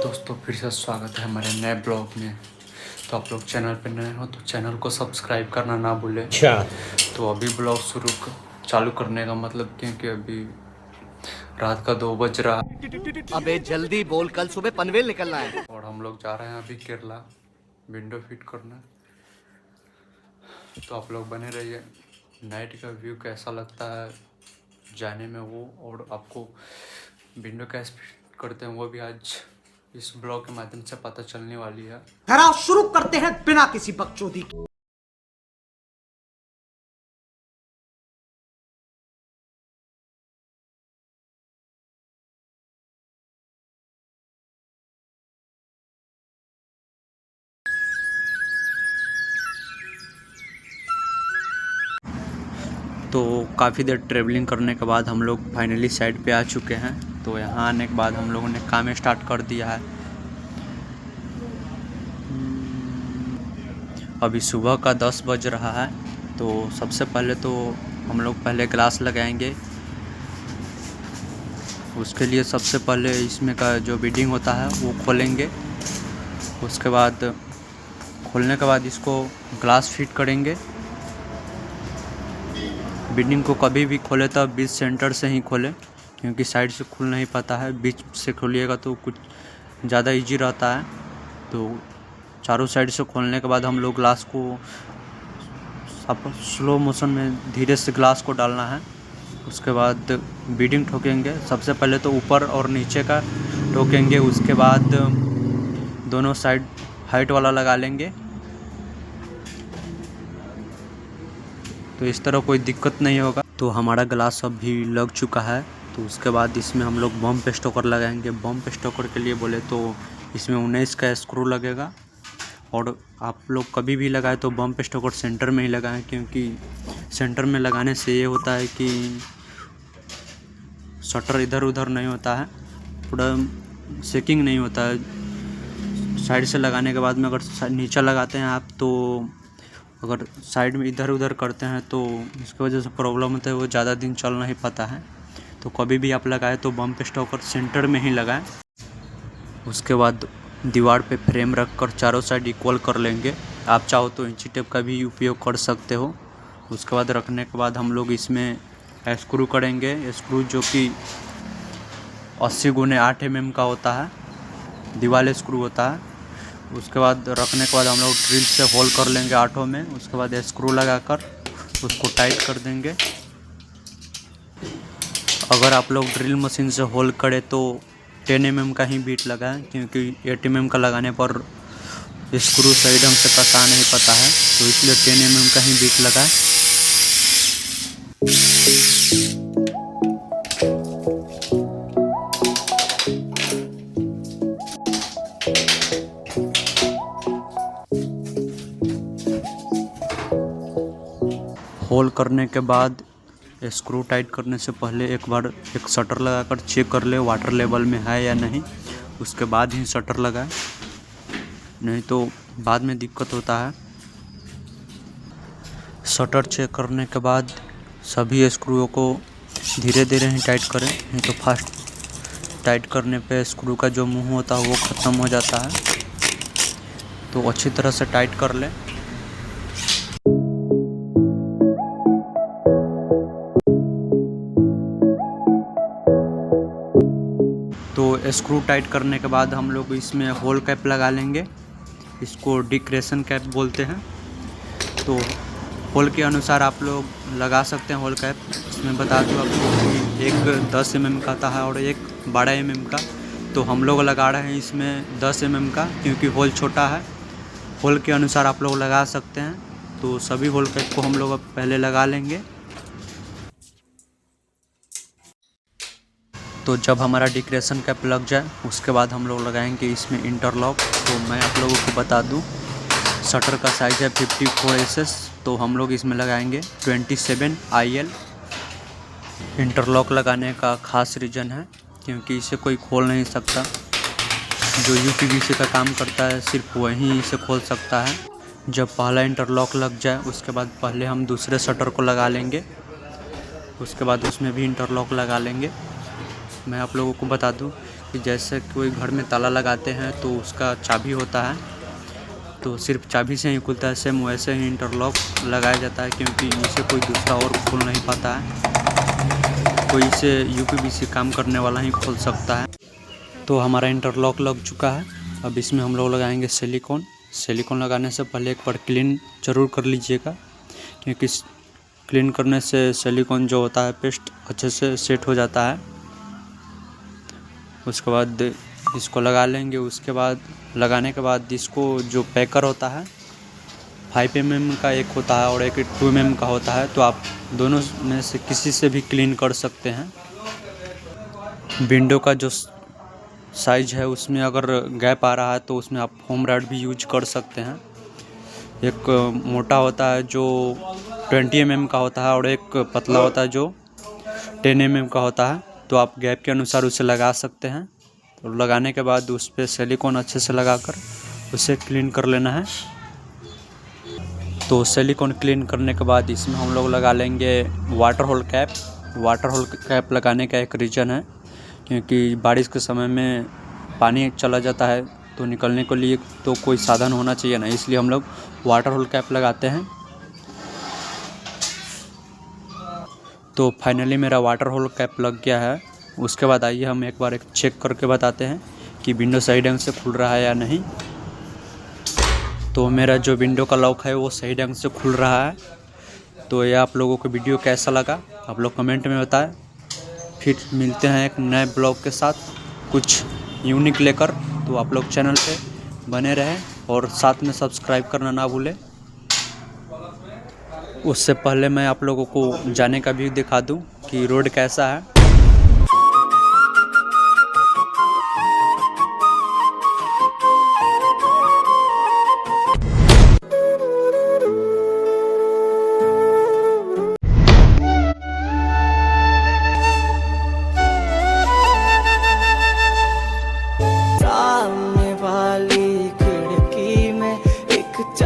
दोस्तों फिर से स्वागत है हमारे नए ब्लॉग में। तो आप लोग चैनल पर नए हो तो चैनल को सब्सक्राइब करना ना भूलें। अच्छा, तो अभी ब्लॉग चालू करने का मतलब क्योंकि अभी रात का 2 बज रहा अबे जल्दी बोल, कल सुबह पनवेल निकलना है। और हम लोग जा रहे हैं अभी केरला विंडो फिट करना। तो आप लोग बने रहिए। नाइट का व्यू कैसा लगता है जाने में वो, और आपको विंडो कैसे फिट करते हैं वो भी आज इस ब्लॉग के माध्यम से पता चलने वाली है। ठहराव शुरू करते हैं बिना किसी बकचोदी के। तो काफ़ी देर ट्रैवलिंग करने के बाद हम लोग फाइनली साइड पे आ चुके हैं। तो यहाँ आने के बाद हम लोगों ने काम स्टार्ट कर दिया है। अभी सुबह का 10 बज रहा है। तो सबसे पहले तो हम लोग पहले ग्लास लगाएंगे। उसके लिए सबसे पहले इसमें का जो बीडिंग होता है वो खोलेंगे। उसके बाद खोलने के बाद इसको ग्लास फिट करेंगे। बीडिंग को कभी भी खोले तब बीच सेंटर से ही खोलें, क्योंकि साइड से खुल नहीं पाता है। बीच से खोलिएगा तो कुछ ज़्यादा इजी रहता है। तो चारों साइड से खोलने के बाद हम लोग ग्लास को स्लो मोशन में धीरे से ग्लास को डालना है। उसके बाद बीडिंग ठोकेंगे। सबसे पहले तो ऊपर और नीचे का ठोकेंगे, उसके बाद दोनों साइड हाइट वाला लगा लेंगे। तो इस तरह कोई दिक्कत नहीं होगा। तो हमारा ग्लास अब भी लग चुका है। तो उसके बाद इसमें हम लोग बम्प स्टॉकर लगाएंगे। बम्प स्टॉकर के लिए बोले तो इसमें 19 का स्क्रू लगेगा। और आप लोग कभी भी लगाए तो बम्प स्टॉकर सेंटर में ही लगाएं, क्योंकि सेंटर में लगाने से ये होता है कि शटर इधर उधर नहीं होता है, पूरा शेकिंग नहीं होता है। साइड से लगाने के बाद में अगर नीचे लगाते हैं आप तो अगर साइड में इधर उधर करते हैं तो इसकी वजह से प्रॉब्लम होता है, वो ज़्यादा दिन चल नहीं पाता है। तो कभी भी आप लगाए तो बम्प स्टॉकर सेंटर में ही लगाएं। उसके बाद दीवार पे फ्रेम रख कर चारों साइड इक्वल कर लेंगे। आप चाहो तो इंची टेप का भी उपयोग कर सकते हो। उसके बाद रखने के बाद हम लोग इसमें स्क्रू करेंगे। स्क्रू जो कि 80 × 8 mm का होता है, दीवार स्क्रू होता है। उसके बाद रखने के बाद हम लोग ड्रिल से होल कर लेंगे 8 में। उसके बाद स्क्रू लगाकर उसको टाइट कर देंगे। अगर आप लोग ड्रिल मशीन से होल करें तो 10 mm का ही बीट लगाएं, क्योंकि 8 mm का लगाने पर स्क्रू सही ढंग से कसा नहीं पाता है। तो इसलिए 10 mm का ही बीट लगाएं। होल करने के बाद स्क्रू टाइट करने से पहले एक बार एक शटर लगाकर चेक कर ले वाटर लेवल में है या नहीं। उसके बाद ही शटर लगाए, नहीं तो बाद में दिक्कत होता है। शटर चेक करने के बाद सभी स्क्रूओं को धीरे धीरे ही टाइट करें, नहीं तो फास्ट टाइट करने पे स्क्रू का जो मुंह होता है वो ख़त्म हो जाता है। तो अच्छी तरह से टाइट कर लें। तो स्क्रू टाइट करने के बाद हम लोग इसमें होल कैप लगा लेंगे। इसको डिक्रेशन कैप बोलते हैं। तो होल के अनुसार आप लोग लगा सकते हैं होल कैप। इसमें बता दूँ आपको कि एक 10 mm का आता है और एक 12 mm का। तो हम लोग लगा रहे हैं इसमें 10 mm का, क्योंकि होल छोटा है। होल के अनुसार आप लोग लगा सकते हैं। तो सभी होल कैप को हम लोग अब पहले लगा लेंगे। तो जब हमारा डिक्रेशन कैप लग जाए उसके बाद हम लोग लगाएंगे इसमें इंटरलॉक। तो मैं आप लोगों को बता दूं, शटर का साइज़ है 54 SS। तो हम लोग इसमें लगाएंगे 27 IL। इंटरलॉक लगाने का ख़ास रीज़न है क्योंकि इसे कोई खोल नहीं सकता। जो UPVC का काम करता है सिर्फ वही इसे खोल सकता है। जब पहला इंटरलॉक लग जाए उसके बाद पहले हम दूसरे शटर को लगा लेंगे। उसके बाद उसमें भी इंटरलॉक लगा लेंगे। मैं आप लोगों को बता दूं कि जैसे कोई घर में ताला लगाते हैं तो उसका चाबी होता है, तो सिर्फ चाबी से ही खुलता है। सेम वैसे ही इंटरलॉक लगाया जाता है, क्योंकि इसे कोई दूसरा और खोल नहीं पाता है, कोई इसे यूपीवीसी काम करने वाला ही खोल सकता है। तो हमारा इंटरलॉक लग चुका है। अब इसमें हम लोग लगाएंगे सिलिकॉन। सिलिकॉन लगाने से पहले एक बार क्लीन ज़रूर कर लीजिएगा, क्योंकि क्लीन करने से सिलिकॉन जो होता है पेस्ट अच्छे से सेट हो जाता है। उसके बाद इसको लगा लेंगे। उसके बाद लगाने के बाद इसको जो पैकर होता है 5 mm का एक होता है और एक 2 mm का होता है, तो आप दोनों में से किसी से भी क्लीन कर सकते हैं। विंडो का जो साइज है उसमें अगर गैप आ रहा है तो उसमें आप फोम रॉड भी यूज कर सकते हैं। एक मोटा होता है जो 20 mm का होता है और एक पतला होता है जो 10 mm का होता है, तो आप गैप के अनुसार उसे लगा सकते हैं। तो लगाने के बाद उस पर सिलिकॉन अच्छे से लगाकर उसे क्लीन कर लेना है। तो सिलिकॉन क्लीन करने के बाद इसमें हम लोग लगा लेंगे water hole cap. Water hole cap लगाने का एक रीज़न है, क्योंकि बारिश के समय में पानी चला जाता है तो निकलने के लिए तो कोई साधन होना चाहिए ना, इसलिए हम लोग वाटर होल कैप लगाते हैं। तो फाइनली मेरा वाटर होल कैप लग गया है। उसके बाद आइए हम एक बार चेक करके बताते हैं कि विंडो सही ढंग से खुल रहा है या नहीं। तो मेरा जो विंडो का लॉक है वो सही ढंग से खुल रहा है। तो ये आप लोगों को वीडियो कैसा लगा आप लोग कमेंट में बताएं। फिर मिलते हैं एक नए ब्लॉग के साथ कुछ यूनिक लेकर। तो आप लोग चैनल पे बने रहें और साथ में सब्सक्राइब करना ना भूलें। उससे पहले मैं आप लोगों को जाने का व्यू दिखा दूं कि रोड कैसा है।